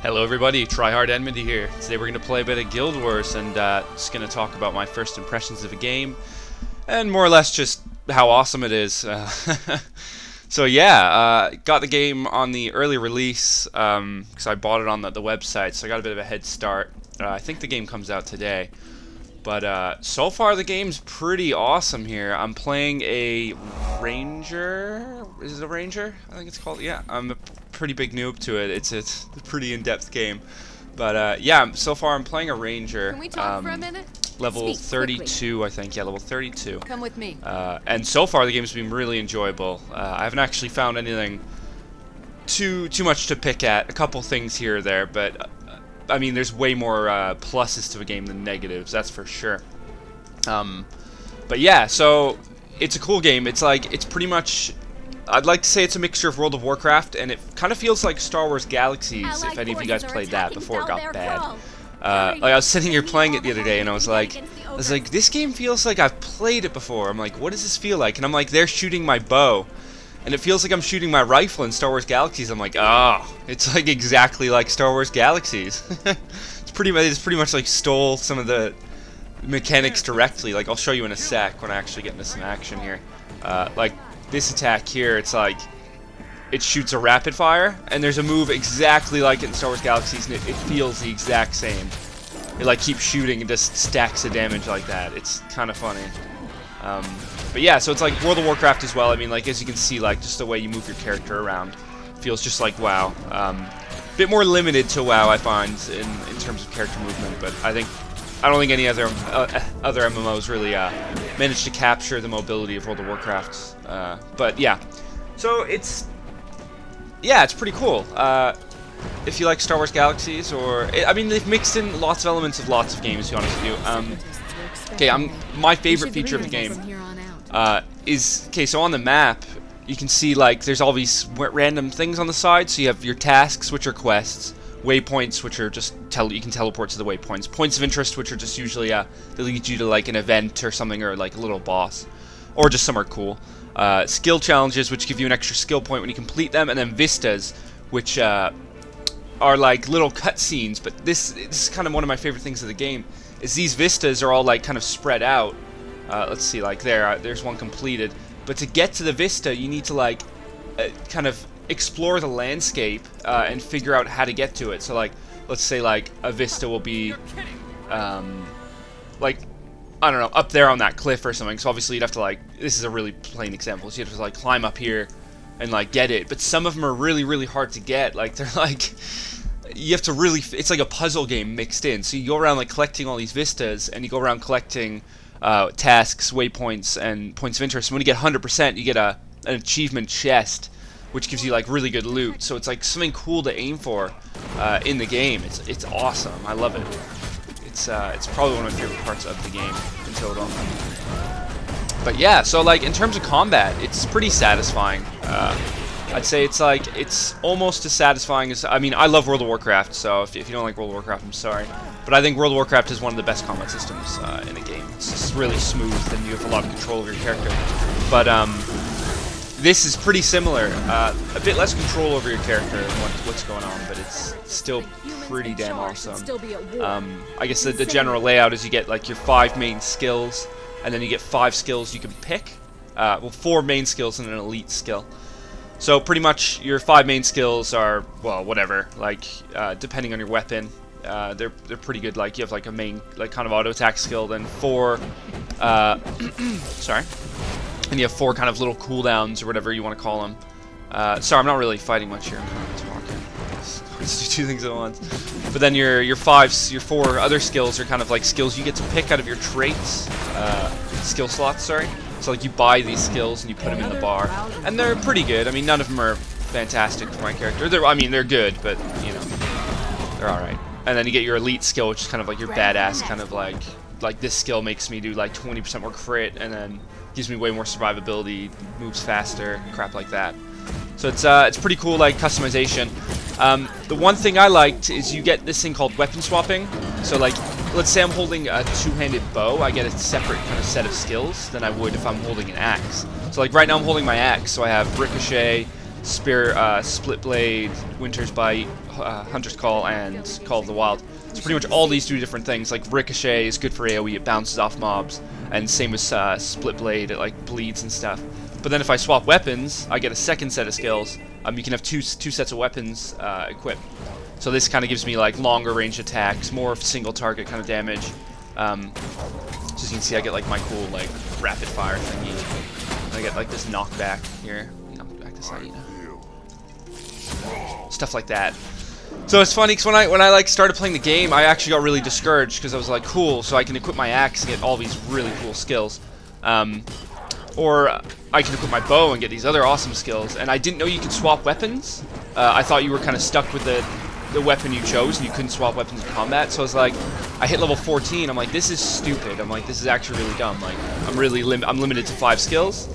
Hello everybody, TryHard Enmity here. Today we're going to play a bit of Guild Wars and just going to talk about my first impressions of a game and more or less just how awesome it is. So yeah, got the game on the early release because I bought it on the website, so I got a bit of a head start. I think the game comes out today. But so far the game's pretty awesome here. I'm playing a Ranger. Is it a Ranger? I think it's called. Yeah, I'm a pretty big noob to it. It's a pretty in-depth game. But yeah, so far I'm playing a Ranger. Can we talk for a minute? Level Speak 32, quickly. I think. Yeah, level 32. Come with me. And so far the game's been really enjoyable. I haven't actually found anything too much to pick at. A couple things here or there, but I mean, there's way more pluses to a game than negatives, that's for sure. But yeah, so it's a cool game. It's like, it's pretty much, I'd like to say it's a mixture of World of Warcraft, and it kind of feels like Star Wars Galaxies, if any of you guys played that before it got bad. Like I was sitting here playing it the other day, and I was like, this game feels like I've played it before. I'm like, what does this feel like? And I'm like, they're shooting my bow. And it feels like I'm shooting my rifle in Star Wars Galaxies. I'm like, oh, it's like exactly like Star Wars Galaxies. It's pretty much like stole some of the mechanics directly. Like I'll show you in a sec when I actually get into some action here. Like this attack here, it's like it shoots a rapid fire, and there's a move exactly like it in Star Wars Galaxies, and it feels the exact same. It like keeps shooting and just stacks the damage like that. It's kind of funny. But yeah, so it's like World of Warcraft as well. I mean, like, as you can see, like, just the way you move your character around feels just like WoW. Bit more limited to WoW, I find, in terms of character movement, but I don't think any other MMOs really managed to capture the mobility of World of Warcraft. But yeah, so it's pretty cool. If you like Star Wars Galaxies, or I mean, they've mixed in lots of elements of lots of games, to be honest with you. Okay, my favorite feature of the game is, okay, so on the map you can see like there's all these random things on the side. So you have your tasks, which are quests, waypoints, which are just you can teleport to the waypoints, points of interest, which are just usually they lead you to like an event or something, or like a little boss, or just somewhere cool. Skill challenges, which give you an extra skill point when you complete them, and then vistas, which are like little cutscenes. But this is kind of one of my favorite things of the game, is these vistas are all like kind of spread out. Let's see, like there's one completed, but to get to the vista you need to like kind of explore the landscape and figure out how to get to it. So like, let's say like a vista will be like, I don't know, up there on that cliff or something. So obviously you'd have to like, this is a really plain example, so you have to like climb up here and like get it. But some of them are really hard to get. Like they're like, you have to really, it's like a puzzle game mixed in. So you go around like collecting all these vistas, and you go around collecting tasks, waypoints, and points of interest. And when you get 100%, you get an achievement chest, which gives you like really good loot. So it's like something cool to aim for in the game. It's awesome. I love it. It's probably one of my favorite parts of the game in total. But yeah, so like in terms of combat, it's pretty satisfying. I'd say it's almost as satisfying as, I mean, I love World of Warcraft, so if you don't like World of Warcraft, I'm sorry. But I think World of Warcraft is one of the best combat systems in a game. It's just really smooth, and you have a lot of control over your character. But this is pretty similar. A bit less control over your character and what's going on, but it's still pretty damn awesome. I guess the general layout is you get like your 5 main skills, and then you get 5 skills you can pick. Well, 4 main skills and an elite skill. So pretty much your 5 main skills are, well, whatever, like depending on your weapon, they're pretty good. Like you have like a main like kind of auto attack skill, then 4 sorry, and you have 4 kind of little cooldowns or whatever you want to call them. Sorry, I'm not really fighting much here. I'm kind of talking. Let's do 2 things at once. But then your 4 other skills are kind of like skills you get to pick out of your traits, skill slots. Sorry. So like you buy these skills and you put them in the bar, and they're pretty good. I mean, none of them are fantastic for my character. I mean, they're good, but you know, they're all right. And then you get your elite skill, which is kind of like your badass, kind of like this skill makes me do like 20% more crit, and then gives me way more survivability, moves faster, crap like that. So it's pretty cool, like customization. The one thing I liked is you get this thing called weapon swapping. So like, let's say I'm holding a 2-handed bow, I get a separate kind of set of skills than I would if I'm holding an axe. So like right now I'm holding my axe, so I have ricochet, Spear, Split Blade, Winter's Bite, Hunter's Call, and Call of the Wild. So pretty much all these do different things. Like Ricochet is good for AoE, it bounces off mobs, and same with Split Blade, it like bleeds and stuff. But then if I swap weapons, I get a second set of skills. You can have two sets of weapons equipped. So this kind of gives me like longer range attacks, more single target kind of damage. So as you can see, I get like my cool like rapid fire thingy. I get like this knockback here. Knockback to Saina. Stuff like that. So it's funny because when I like started playing the game, I actually got really discouraged because I was like, cool, so I can equip my axe and get all these really cool skills. Or I can equip my bow and get these other awesome skills. And I didn't know you could swap weapons. I thought you were kind of stuck with the weapon you chose and you couldn't swap weapons in combat. So I was like, I hit level 14. I'm like, this is stupid. I'm like, this is actually really dumb. Like, I'm limited to 5 skills.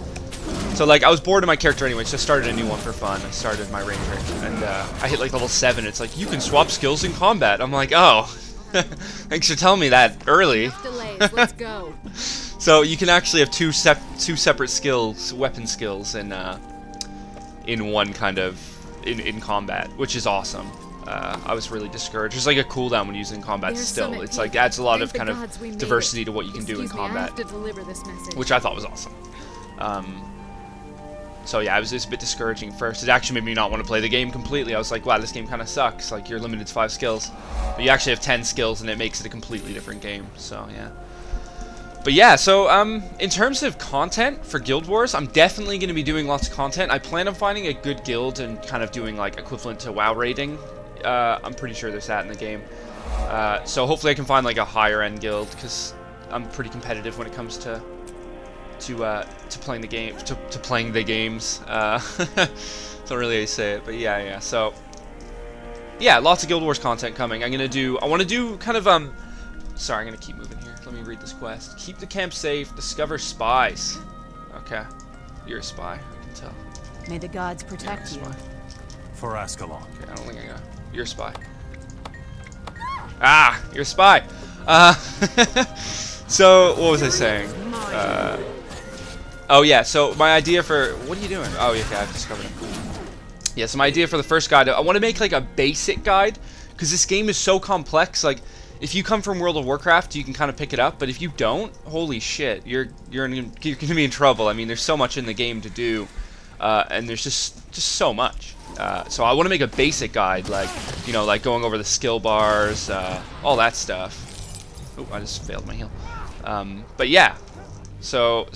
So like, I was bored of my character anyway, so I started a new one for fun. I started my ranger, and I hit like level 7. It's like, you can swap skills in combat. I'm like, oh, thanks for telling me that early. Let's go. So you can actually have two separate skills, weapon skills, in one kind of in combat, which is awesome. I was really discouraged. There's like a cooldown when using combat still. It's like adds a lot of kind of diversity to what you can do in combat, which I thought was awesome. So yeah, it was just a bit discouraging at first. It actually made me not want to play the game completely. I was like, wow, this game kind of sucks. Like, you're limited to 5 skills. But you actually have 10 skills, and it makes it a completely different game. So, yeah. But yeah, so, in terms of content for Guild Wars, I'm definitely going to be doing lots of content. I plan on finding a good guild and kind of doing, like, equivalent to WoW rating. I'm pretty sure there's that in the game. So hopefully I can find, like, a higher-end guild, because I'm pretty competitive when it comes to playing the game, to playing the games. Don't really how you say it, but yeah. So yeah, lots of Guild Wars content coming. I want to do kind of sorry, I'm gonna keep moving here. Let me read this quest. Keep the camp safe. Discover spies. Okay, you're a spy. I can tell. May the gods protect you. For Ascalon. Okay, I don't think I got. You're a spy. Ah, you're a spy. So what was I saying? Oh yeah, so my idea for... What are you doing? Oh, okay, I've discovered it. Yeah, so my idea for the first guide, I want to make like a basic guide, because this game is so complex. Like, if you come from World of Warcraft, you can kind of pick it up, but if you don't, holy shit, you're going to be in trouble. I mean, there's so much in the game to do, and there's just so much. So I want to make a basic guide, like, you know, like going over the skill bars, all that stuff. Oh, I just failed my heal. But yeah. So,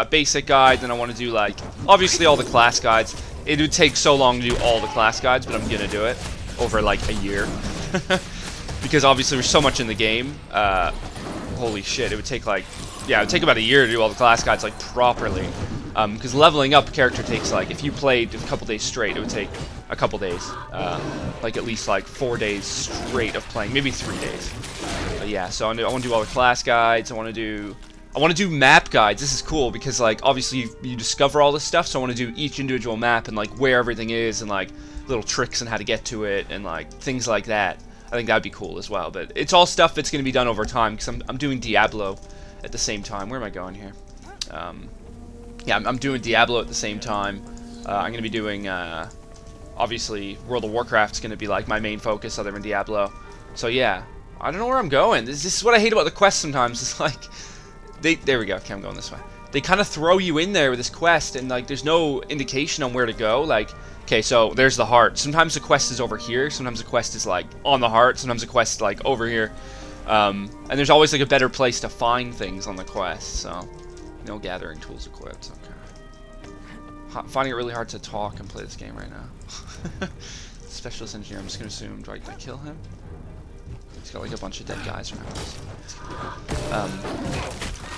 basic guide, then I want to do, like, obviously all the class guides. It would take so long to do all the class guides, but I'm going to do it over, like, a year. Because obviously there's so much in the game. Holy shit, it would take, like, yeah, it would take about a year to do all the class guides, like, properly. Because leveling up a character takes, like, if you played a couple days straight, it would take a couple days. Like, at least, like, 4 days straight of playing, maybe 3 days. But yeah, so I want to do all the class guides, I want to do map guides. This is cool because, like, obviously you discover all this stuff, so I want to do each individual map and, like, where everything is and, like, little tricks and how to get to it and, like, things like that. I think that'd be cool as well, but it's all stuff that's going to be done over time because I'm doing Diablo at the same time. Where am I going here? Yeah, I'm doing Diablo at the same time. I'm going to be doing, obviously, World of Warcraft's going to be, like, my main focus other than Diablo. So, yeah, I don't know where I'm going. This is what I hate about the quest sometimes. It's like... There we go. Okay, I'm going this way. They kind of throw you in there with this quest, and like, there's no indication on where to go. Like, okay, so there's the heart. Sometimes the quest is over here. Sometimes the quest is like on the heart. Sometimes the quest is like over here. And there's always like a better place to find things on the quest. So, no gathering tools equipped. Okay. Finding it really hard to talk and play this game right now. Specialist engineer. I'm just gonna assume. Do I kill him? He's got like a bunch of dead guys around us.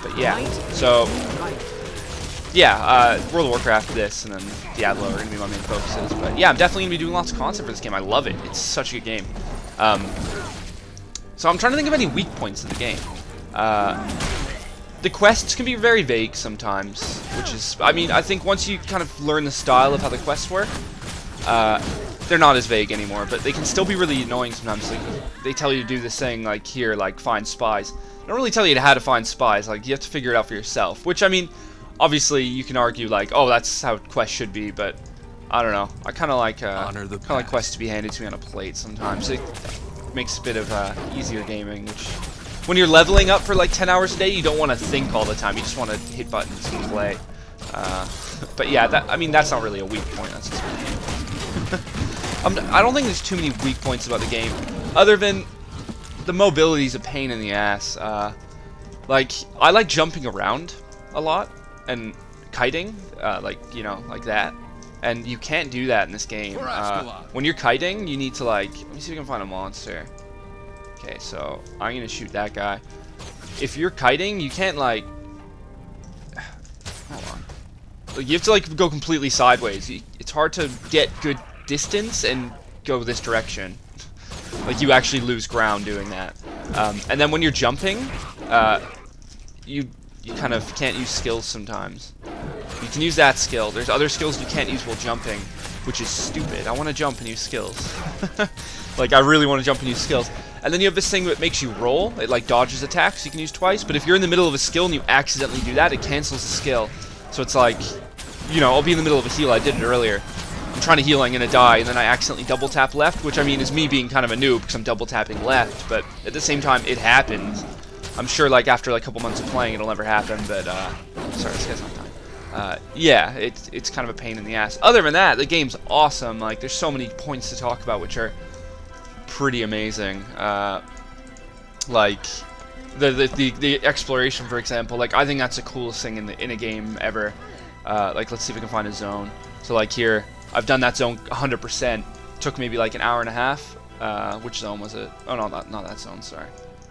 But yeah, so yeah, World of Warcraft, this, and then Diablo are going to be my main focuses. But yeah, I'm definitely going to be doing lots of content for this game. I love it. It's such a good game. So I'm trying to think of any weak points in the game. The quests can be very vague sometimes, which is, I mean, I think once you kind of learn the style of how the quests work, they're not as vague anymore, but they can still be really annoying sometimes. Like, they tell you to do this thing, like here, like find spies. They don't really tell you how to find spies. Like, you have to figure it out for yourself. Which, I mean, obviously you can argue like, oh, that's how quests should be, but I don't know. I kind of like Honor quests to be handed to me on a plate sometimes. It makes a bit of easier gaming. Which, when you're leveling up for like 10 hours a day, you don't want to think all the time. You just want to hit buttons and play. But yeah, I mean that's not really a weak point. That's just I don't think there's too many weak points about the game, other than the mobility is a pain in the ass. Like I like jumping around a lot and kiting, like you know, like that. And you can't do that in this game. When you're kiting, you need to like... Let me see if I can find a monster. Okay, so I'm going to shoot that guy. If you're kiting, you can't like... Hold on. Like, you have to like go completely sideways. It's hard to get good distance and go this direction. Like you actually lose ground doing that. And then when you're jumping, you kind of can't use skills sometimes. You can use that skill. There's other skills you can't use while jumping, which is stupid. I want to jump and use skills. Like, I really want to jump and use skills. And then you have this thing that makes you roll. It, like, dodges attacks you can use twice. But if you're in the middle of a skill and you accidentally do that, it cancels the skill. So it's like, you know, I'll be in the middle of a heal. I did it earlier. I'm trying to heal, I'm going to die, and then I accidentally double tap left, which, I mean, is me being kind of a noob because I'm double tapping left. But at the same time, it happens. I'm sure, like, after like, a couple months of playing, it'll never happen. But, sorry, this guy's not time. Yeah, it's kind of a pain in the ass. Other than that, the game's awesome. Like, there's so many points to talk about, which are pretty amazing. Like the exploration, for example. Like, I think that's the coolest thing in a game ever. Like, let's see if we can find a zone. So, like here, I've done that zone 100%. Took maybe like an hour and a half. Which zone was it? Oh no, not that zone. Sorry.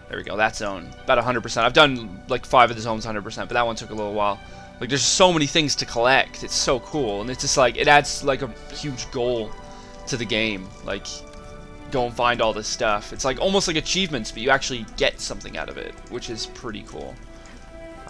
There we go. That zone, about 100%. I've done like 5 of the zones 100%, but that one took a little while. Like, there's so many things to collect. It's so cool, and it's just like, it adds like a huge goal to the game. Like, go and find all this stuff. It's like almost like achievements, but you actually get something out of it, which is pretty cool.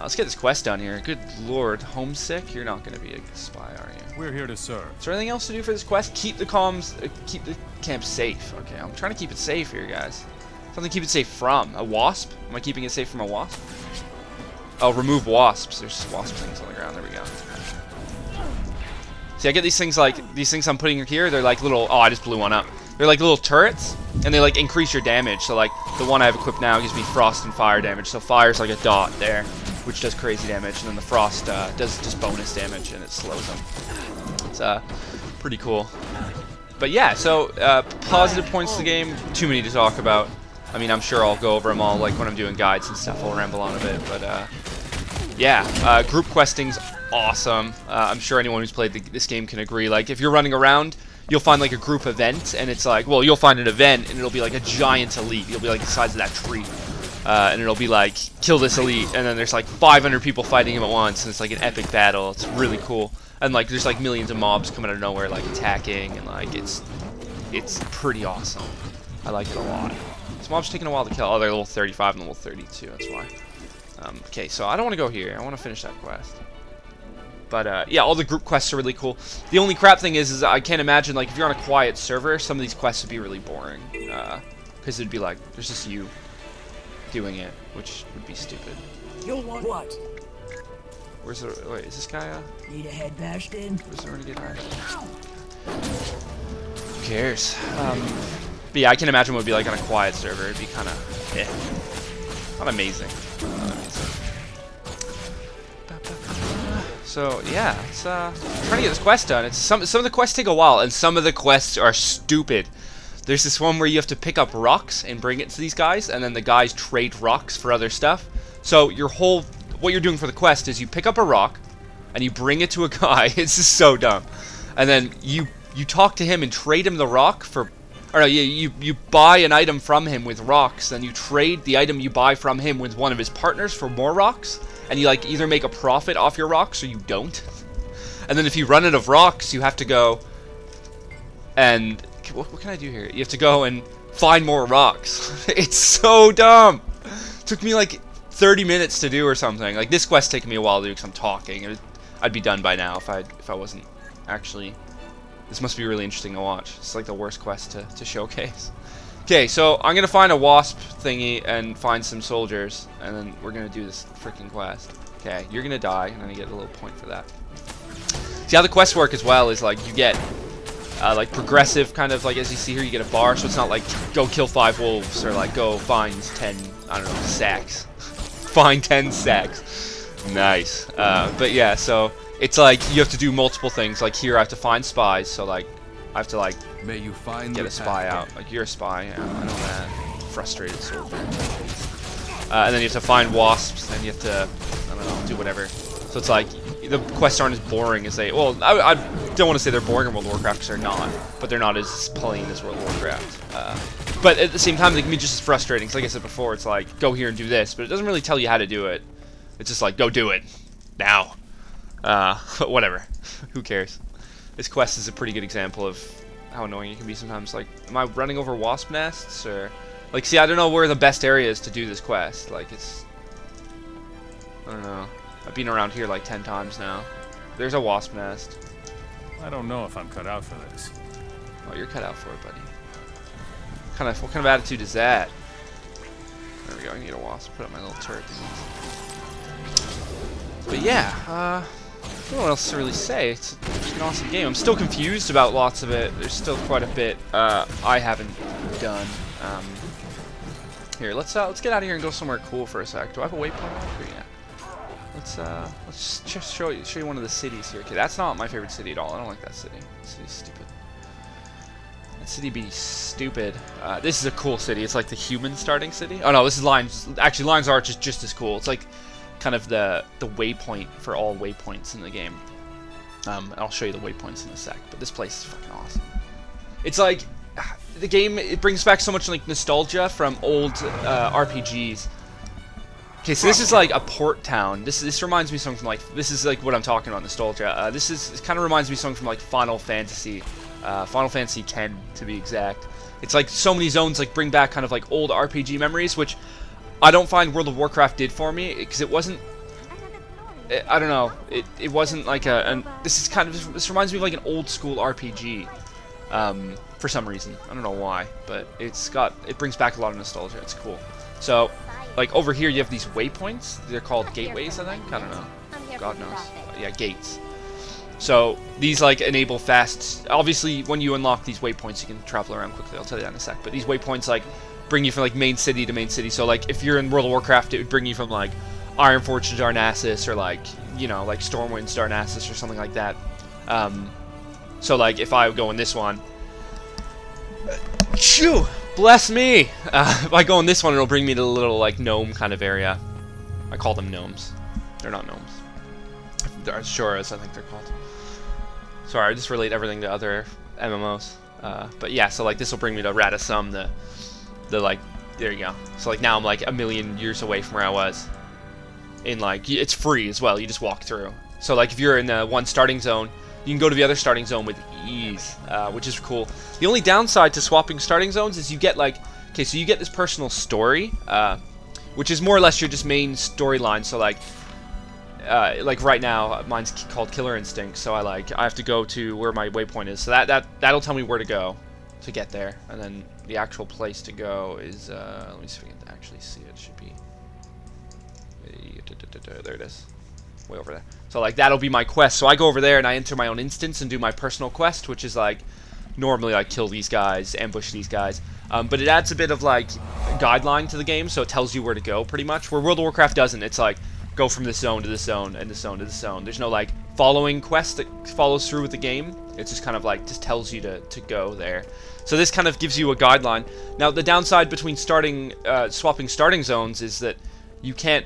Let's get this quest done here. Good lord, homesick? You're not going to be a spy, are you? We're here to serve. Is there anything else to do for this quest? Keep the comms, keep the camp safe. Okay, I'm trying to keep it safe here, guys. Something to keep it safe from. A wasp? Am I keeping it safe from a wasp? Oh, remove wasps. There's wasp things on the ground. There we go. See, I get these things like, these things I'm putting here, they're like little, oh, I just blew one up. They're like little turrets, and they like increase your damage. So like, the one I have equipped now gives me frost and fire damage. So fire's like a dot there, which does crazy damage, and then the frost does just bonus damage, and it slows them. It's pretty cool. But yeah, so positive points to the game, too many to talk about. I mean, I'm sure I'll go over them all, like when I'm doing guides and stuff, I'll ramble on a bit, but yeah, group questing's awesome. I'm sure anyone who's played this game can agree. Like, if you're running around, you'll find like a group event, and it's like, well, you'll find an event, and it'll be like a giant elite. You'll be like the size of that tree, and it'll be like, kill this elite, and then there's like 500 people fighting him at once, and it's like an epic battle. It's really cool. And like, there's like millions of mobs coming out of nowhere, like attacking, and like, it's pretty awesome. I like it a lot. This mob's taking a while to kill. Oh, they're level 35 and level 32, that's why. Okay, so I don't want to go here. I want to finish that quest. But, yeah, all the group quests are really cool. The only crap thing is I can't imagine, like, if you're on a quiet server, some of these quests would be really boring. Because it'd be like, there's just you doing it, which would be stupid. You'll want what? Where's the... Wait, is this guy, Need a head bashed in? Where's the renegade guy? Who cares? But yeah, I can imagine what it would be like on a quiet server. It'd be kind of, not amazing. Not amazing. So yeah, it's trying to get this quest done. It's some of the quests take a while, and some of the quests are stupid. There's this one where you have to pick up rocks and bring it to these guys, and then the guys trade rocks for other stuff. So what you're doing for the quest is you pick up a rock, and you bring it to a guy. It's just so dumb. And then you talk to him and trade him the rock for. Or no, you buy an item from him with rocks, then you trade the item you buy from him with one of his partners for more rocks, and you like either make a profit off your rocks or you don't. And then if you run out of rocks, you have to go and what can I do here? You have to go and find more rocks. It's so dumb. It took me like 30 minutes to do or something. Like, this quest taking me a while to do because I'm talking. I'd be done by now if I wasn't actually. This must be really interesting to watch. It's like the worst quest to showcase. Okay, so I'm going to find a wasp thingy and find some soldiers, and then we're going to do this freaking quest. Okay, you're going to die, and I'm going to get a little point for that. See how the quests work as well is like you get like progressive kind of like as you see here you get a bar, so it's not like go kill 5 wolves or like go find 10 I don't know sacks. Find 10 sacks. Nice. But yeah, so it's like you have to do multiple things. Like here I have to find spies, so like I have to like May you find get a spy out. Like you're a spy, yeah, I know that. Frustrated soldier. And then you have to find wasps, and you have to I don't know, do whatever. So it's like the quests aren't as boring as they well, I don't want to say they're boring in World of Warcraft because they're not, but they're not as plain as World of Warcraft. But at the same time, they can be just as frustrating. Because like I said before, it's like, go here and do this, but it doesn't really tell you how to do it. It's just like, go do it. Now. But whatever. Who cares? This quest is a pretty good example of how annoying it can be sometimes. Like, am I running over wasp nests? Or, like, see, I don't know where the best area is to do this quest. Like, it's... I don't know. I've been around here like 10 times now. There's a wasp nest. I don't know if I'm cut out for this. Oh, you're cut out for it, buddy. What kind of attitude is that? There we go, I need a wasp. Put up my little turret. But yeah, I don't know what else to really say. It's an awesome game. I'm still confused about lots of it. There's still quite a bit I haven't done. Here, let's get out of here and go somewhere cool for a sec. Do I have a waypoint up here? Yeah. Let's just show you one of the cities here. Okay, that's not my favorite city at all. I don't like that city. That city's stupid. That city be stupid. This is a cool city. It's like the human starting city. Oh no, this is Lion's. Actually, Lion's Arch is just as cool. It's like kind of the waypoint for all waypoints in the game. I'll show you the waypoints in a sec. But this place is fucking awesome. It's like the game. It brings back so much like nostalgia from old RPGs. Okay, so this is like a port town. This reminds me of something from like this is like what I'm talking about nostalgia. This kind of reminds me of something from like Final Fantasy X to be exact. It's like so many zones like bring back kind of like old RPG memories, which I don't find World of Warcraft did for me because it wasn't. I don't know. It wasn't like this reminds me of like an old school RPG. For some reason, I don't know why, but it brings back a lot of nostalgia. It's cool. So. Like, over here you have these waypoints. They're called gateways, I think? I don't know. God knows. Yeah, gates. So, these, like, enable fast... Obviously, when you unlock these waypoints, you can travel around quickly. I'll tell you that in a sec. But these waypoints, like, bring you from, like, main city to main city. So, like, if you're in World of Warcraft, it would bring you from, like, Ironforge to Darnassus, or, like, you know, like, Stormwind to Darnassus, or something like that. So, like, if I go in this one... Shoo! Bless me! If I go in this one, it'll bring me to the little, like, gnome kind of area. I call them gnomes. They're not gnomes. They're Ashuras, I think they're called. Sorry, I just relate everything to other MMOs. But yeah, so, like, this will bring me to Radisum, the, like, there you go. So, like, now I'm, like, a million years away from where I was. In, like, it's free as well. You just walk through. So, like, if you're in the one starting zone, you can go to the other starting zone with ease, which is cool. The only downside to swapping starting zones is you get, like, okay, so you get this personal story, which is more or less your just main storyline. So, like right now, mine's called Killer Instinct, so I have to go to where my waypoint is. So that'll tell me where to go to get there, and then the actual place to go is, let me see if we can actually see it. It should be, there it is. Way over there. So like that'll be my quest. So I go over there and I enter my own instance and do my personal quest, which is like normally like kill these guys, ambush these guys. But it adds a bit of like guideline to the game, so it tells you where to go pretty much. Where World of Warcraft doesn't. It's like go from this zone to this zone and this zone to this zone. There's no like following quest that follows through with the game. It's just kind of like just tells you to go there. So this kind of gives you a guideline. Now the downside between swapping starting zones is that you can't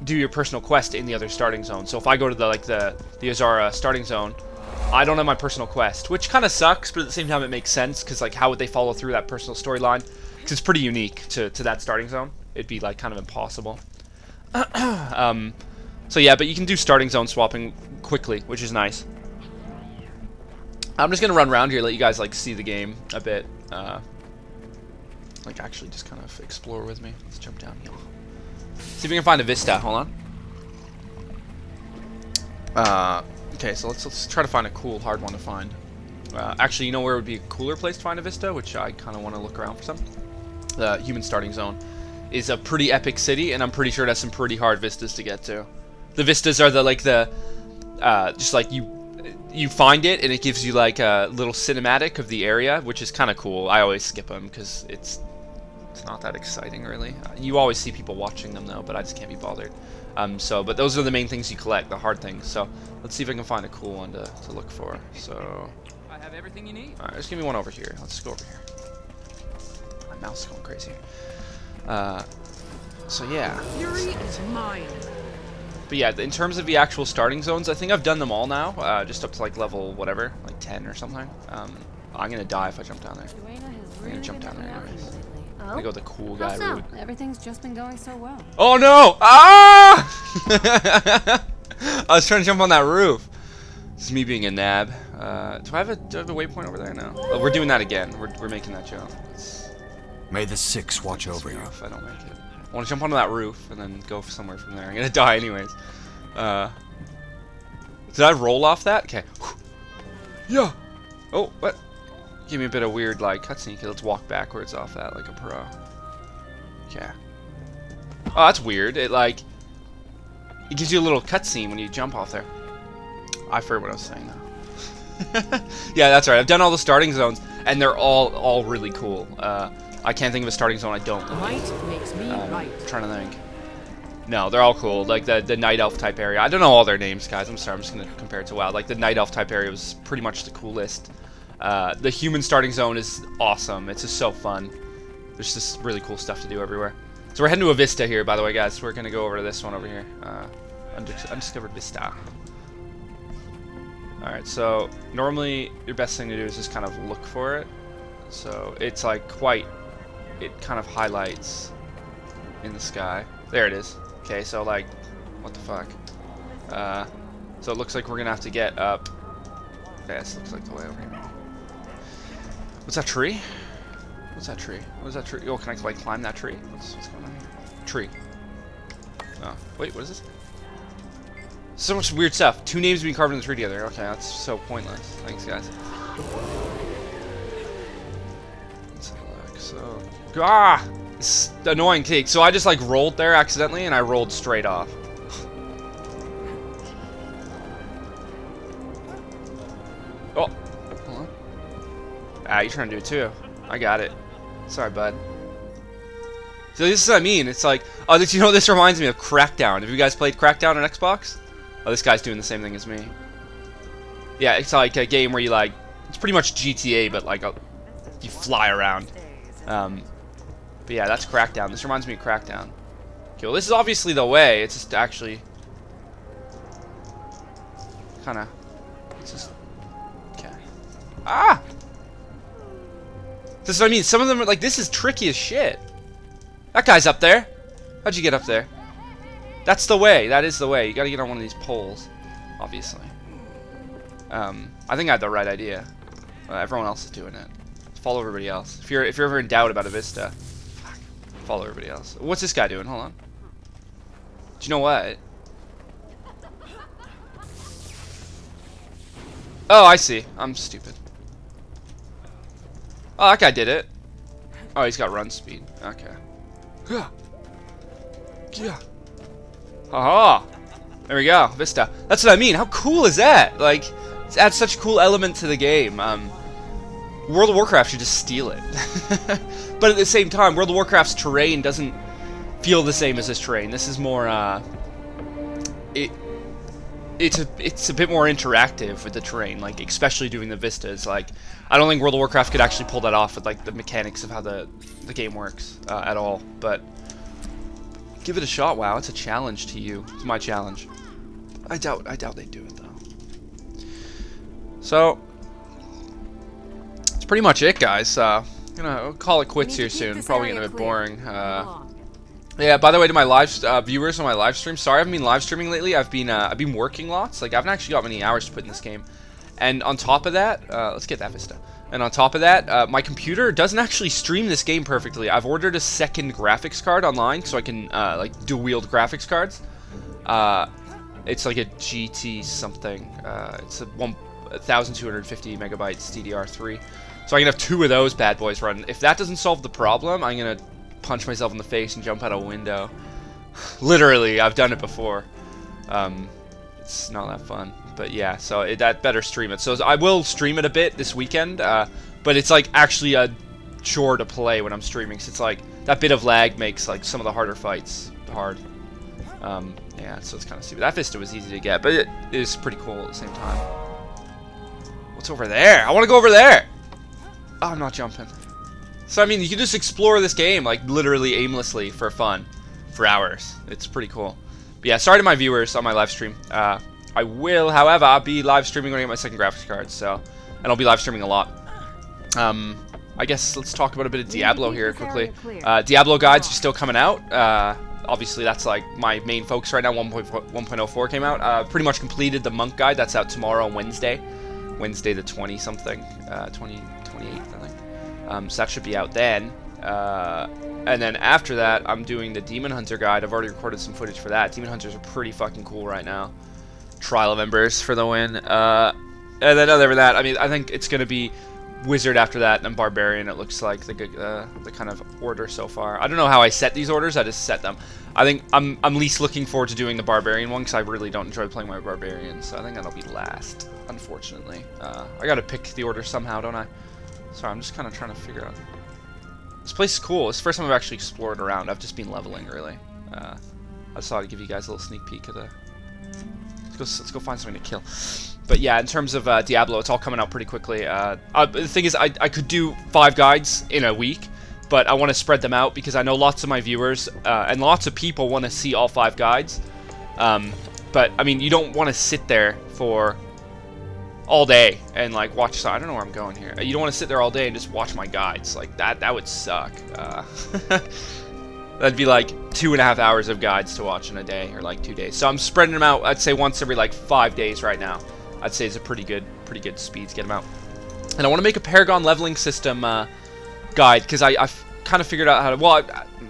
do your personal quest in the other starting zone. So if I go to the Azara starting zone, I don't have my personal quest, which kind of sucks, but at the same time it makes sense, because like how would they follow through that personal storyline? Because it's pretty unique to that starting zone. It'd be like kind of impossible. So yeah, but you can do starting zone swapping quickly, which is nice. I'm just gonna run around here, let you guys like see the game a bit. Like actually just kind of explore with me. Let's jump down here. See if we can find a Vista. Hold on. Okay, so let's try to find a cool, hard one to find. Actually, you know where would be a cooler place to find a Vista, which I kind of want to look around for some? The human starting zone is a pretty epic city, and I'm pretty sure it has some pretty hard vistas to get to. The vistas are just like you find it, and it gives you like a little cinematic of the area, which is kind of cool. I always skip them because it's not that exciting, really. You always see people watching them, though, but I just can't be bothered. But those are the main things you collect, the hard things. So let's see if I can find a cool one to look for. So I have everything you need. all right, just give me one over here. Let's go over here. My mouse is going crazy. So yeah. Fury is mine. But yeah, in terms of the actual starting zones, I think I've done them all now, just up to like level whatever, like 10 or something. I'm gonna die if I jump down there. I'm gonna jump down there anyways. I'm gonna go the cool guy route. Everything's just been going so well. Oh no! Ah! I was trying to jump on that roof. This is me being a nab. Do I have a waypoint over there now? Oh, we're doing that again. We're making that jump. May the Six watch over you. If I don't make it, I want to jump onto that roof and then go somewhere from there. I'm gonna die anyways. Did I roll off that? Okay. Yeah. Oh, what? Give me a bit of weird like cutscene. Okay, let's walk backwards off that like a pro. Okay. Oh, that's weird. It gives you a little cutscene when you jump off there. I forgot what I was saying now. Yeah, that's right. I've done all the starting zones, and they're all really cool. I can't think of a starting zone I don't like. Might makes me right. Trying to think. No, they're all cool. Like the Night Elf type area. I don't know all their names, guys. I'm sorry. I'm just gonna compare it to WoW. Like the Night Elf type area was pretty much the coolest. The human starting zone is awesome. It's just so fun. There's just really cool stuff to do everywhere. So we're heading to a Vista here, by the way, guys. We're gonna go over to this one over here. Undiscovered Vista. Alright, so normally your best thing to do is just kind of look for it. So it's like it kind of highlights in the sky. There it is. Okay, so like, what the fuck? So it looks like we're gonna have to get up. Okay, this looks like the way over here. What's that tree? What's that tree? What is that tree? Oh, can I like climb that tree? What's going on here? Tree. Oh, wait, what is this? So much weird stuff. Two names being carved in the tree together. Okay, that's so pointless. Thanks, guys. Let's have a look. So, it's annoying cake. So I just like rolled there accidentally, and I rolled straight off. Oh, hold on. You're trying to do it too. I got it. Sorry, bud. So this is what I mean. It's like, oh, you know, this reminds me of Crackdown. Have you guys played Crackdown on Xbox? Oh, this guy's doing the same thing as me. Yeah, it's like a game where you like, it's pretty much GTA, but like you fly around. But yeah, that's Crackdown. This reminds me of Crackdown. Okay, well, this is obviously the way. It's just actually kind of, it's just, okay. Ah! This is what I mean. Some of them are like, this is tricky as shit. That guy's up there. How'd you get up there? That's the way. That is the way. You gotta get on one of these poles, obviously. I think I had the right idea. Everyone else is doing it. Follow everybody else. If you're ever in doubt about a Vista, follow everybody else. What's this guy doing? Hold on. Do you know what? Oh, I see. I'm stupid. Oh, that guy did it. Oh, he's got run speed. Okay. Yeah. Haha. There we go. Vista. That's what I mean. How cool is that? Like, it adds such a cool element to the game. World of Warcraft should just steal it. But at the same time, World of Warcraft's terrain doesn't feel the same as this terrain. This is more, it's a bit more interactive with the terrain, like especially doing the vistas. Like, I don't think World of Warcraft could actually pull that off with like the mechanics of how the game works at all. But give it a shot. Wow, it's a challenge to you. It's my challenge. I doubt they'd do it though. So that's pretty much it, guys. Gonna call it quits here soon. Probably gonna be a bit boring. Yeah, by the way, to my live viewers on my live stream, sorry I haven't been live streaming lately. I've been working lots. Like, I haven't actually got many hours to put in this game. And on top of that, let's get that Vista. And on top of that, my computer doesn't actually stream this game perfectly. I've ordered a second graphics card online so I can like dual-wield graphics cards. It's like a GT something. It's a 1,250 megabytes DDR3. So I can have two of those bad boys running. If that doesn't solve the problem, I'm gonna punch myself in the face and jump out a window. Literally, I've done it before. It's not that fun. But yeah, so that better stream it. So I will stream it a bit this weekend, but it's like actually a chore to play when I'm streaming. So it's like that bit of lag makes like some of the harder fights hard. Yeah, so it's kind of stupid. That Vista was easy to get, but it is pretty cool at the same time. What's over there? I want to go over there! Oh, I'm not jumping. So, I mean, you can just explore this game, like, literally aimlessly for fun for hours. It's pretty cool. But yeah, sorry to my viewers on my live stream. I will, however, be live streaming when I get my second graphics card, so... And I'll be live streaming a lot. I guess let's talk about a bit of Diablo here quickly. Diablo guides are still coming out. Obviously, that's like my main focus right now. 1.04 came out. Pretty much completed the monk guide. That's out tomorrow, Wednesday the 20-something, 28th, I think. So that should be out then. And then after that, I'm doing the Demon Hunter guide. I've already recorded some footage for that. Demon Hunters are pretty fucking cool right now. Trial of Embers for the win. And then other than that, I mean, I think it's gonna be Wizard after that, and then Barbarian. It looks like the kind of order so far. I don't know how I set these orders. I just set them. I think I'm least looking forward to doing the Barbarian one because I really don't enjoy playing my Barbarian. So I think that'll be last, unfortunately. I gotta pick the order somehow, don't I? Sorry, I'm just kind of trying to figure out. This place is cool. It's the first time I've actually explored around. I've just been leveling, really. I just thought I'd give you guys a little sneak peek of the... Let's go find something to kill. But yeah, in terms of Diablo, it's all coming out pretty quickly. The thing is, I could do 5 guides in a week, but I want to spread them out because I know lots of my viewers and lots of people want to see all 5 guides. But, I mean, you don't want to sit there for all day and, like, watch... I don't know where I'm going here. You don't want to sit there all day and just watch my guides. Like, that would suck. That'd be like 2.5 hours of guides to watch in a day, or like 2 days. So I'm spreading them out, I'd say once every like 5 days right now. I'd say it's a pretty good speed to get them out. And I want to make a Paragon leveling system guide, because I've kind of figured out how to, well,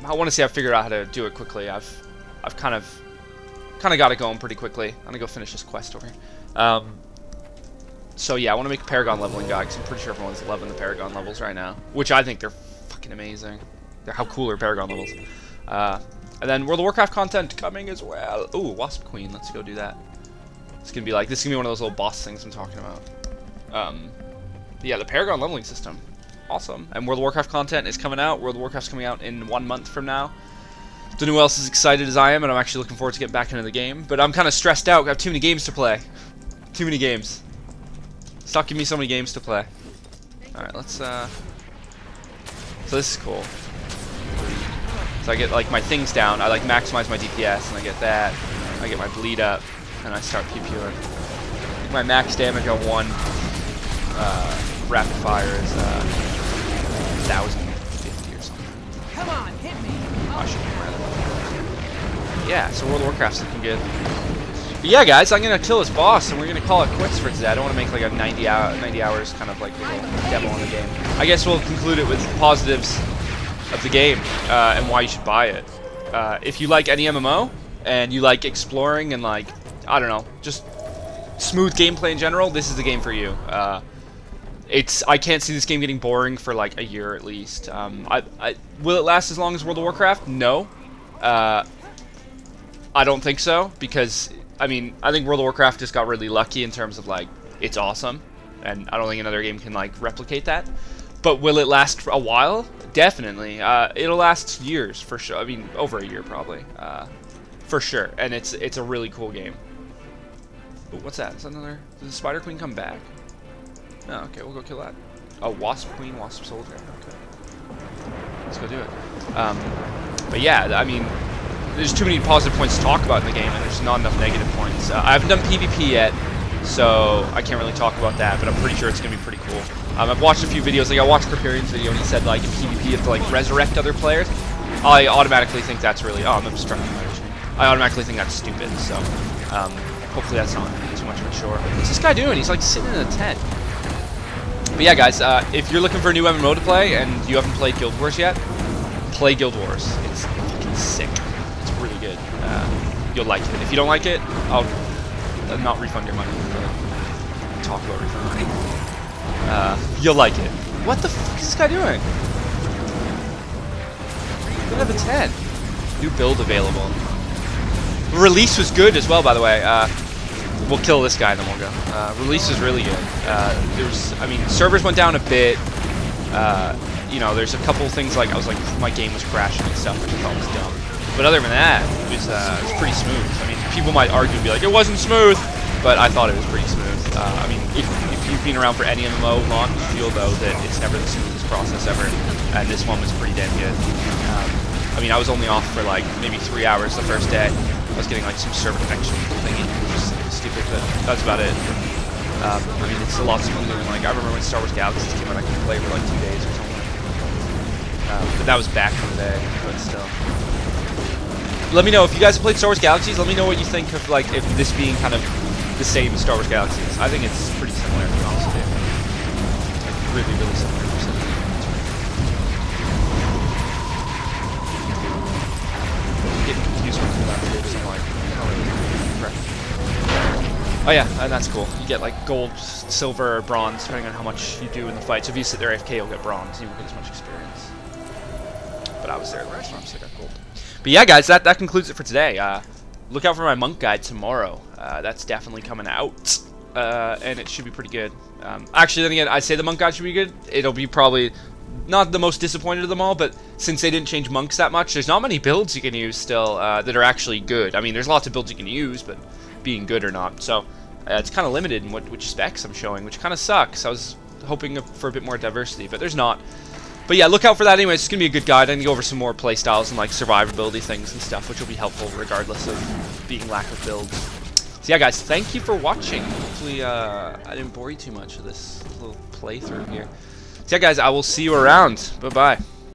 I want to say I've figured out how to do it quickly. I've kind of got it going pretty quickly. I'm going to go finish this quest over here. So yeah, I want to make a Paragon leveling guide, because I'm pretty sure everyone's loving the Paragon levels right now, which I think they're fucking amazing. How cool are Paragon levels? And then World of Warcraft content coming as well. Ooh, Wasp Queen. Let's go do that. It's gonna be like, this is gonna be one of those little boss things I'm talking about. Yeah, the Paragon leveling system. Awesome. And World of Warcraft content is coming out. World of Warcraft's coming out in 1 month from now. Don't know who else is excited as I am, and I'm actually looking forward to getting back into the game. But I'm kind of stressed out. I have too many games to play. Too many games. Stop giving me so many games to play. Alright, let's, So this is cool. So I get like my things down, I like maximize my DPS, and I get that, I get my bleed up, and I start PPUing. My max damage on one rapid fire is 1050 or something. Come on, hit me. I should be rather. Yeah, so World of Warcraft's looking good. But yeah, guys, I'm gonna kill this boss, and we're gonna call it quits for today. I don't want to make like a 90 hours kind of like little demo on the game. I guess we'll conclude it with positives of the game and why you should buy it. If you like any MMO and you like exploring and like, I don't know, just smooth gameplay in general, this is the game for you. I can't see this game getting boring for like a year at least. Will it last as long as World of Warcraft? No. I don't think so, because I mean, I think World of Warcraft just got really lucky in terms of like, it's awesome, and I don't think another game can like replicate that. But will it last for a while? Definitely. It'll last years for sure. I mean, over a year probably, for sure. And it's a really cool game. Ooh, what's that? Is that another? Did the Spider Queen come back? No. Okay, we'll go kill that. Oh, Wasp Queen, Wasp Soldier. Okay. Let's go do it. But yeah, I mean, there's too many positive points to talk about in the game, and there's not enough negative points. I haven't done PvP yet, so I can't really talk about that, but I'm pretty sure it's gonna be pretty cool. I've watched a few videos, like I watched Kriparian's video, and he said like in PvP you have to like resurrect other players. I automatically think that's really, oh, I'm obstructing my vision. I automatically think that's stupid, so hopefully that's not too much of a chore. What's this guy doing? He's like sitting in a tent. But yeah, guys, if you're looking for a new MMO to play and you haven't played Guild Wars yet, play Guild Wars. It's fucking sick. It's really good. You'll like it. If you don't like it, I'll not refund your money. Talk about refund money. You'll like it. What the fuck is this guy doing? We have a 10. New build available. Release was good as well, by the way. we'll kill this guy and then we'll go. Release is really good. I mean, servers went down a bit. You know, there's a couple things like my game was crashing and stuff, which I thought was dumb. But other than that, it was pretty smooth. I mean, people might argue and be like, it wasn't smooth, but I thought it was pretty smooth. I mean, if you've been around for any MMO long, you feel though that it's never the smoothest process ever, and this one was pretty damn good. I mean, I was only off for like maybe 3 hours the first day. I was getting like some server connection thingy, which is stupid, but that's about it. I mean, it's a lot smoother than like I remember when Star Wars Galaxies came out. I could play for like 2 days or something. But that was back in the day, but still. Let me know if you guys have played Star Wars Galaxies. Let me know what you think of like if this being kind of the same as Star Wars Galaxies. I think it's pretty similar, to be honest with you. Like really, really similar. I'm getting confused with that too, so I'm like, oh yeah, and that's cool. You get like gold, silver, or bronze, depending on how much you do in the fight. So if you sit there AFK, you'll get bronze. You won't get as much experience. But I was there the rest of the time, so I got gold. But yeah, guys, that concludes it for today. Look out for my monk guide tomorrow. That's definitely coming out, and it should be pretty good. Actually, then again, I say the monk guide should be good. It'll be probably not the most disappointed of them all, but since they didn't change monks that much, there's not many builds you can use still that are actually good. I mean, there's lots of builds you can use, but being good or not. So it's kind of limited in which specs I'm showing, which kind of sucks. I was hoping for a bit more diversity, but there's not. But yeah, look out for that anyways. It's going to be a good guide. I'm going to go over some more playstyles and like survivability things and stuff, which will be helpful regardless of being lack of builds. So yeah, guys, thank you for watching. Hopefully I didn't bore you too much with this little playthrough here. So yeah, guys, I will see you around. Bye-bye.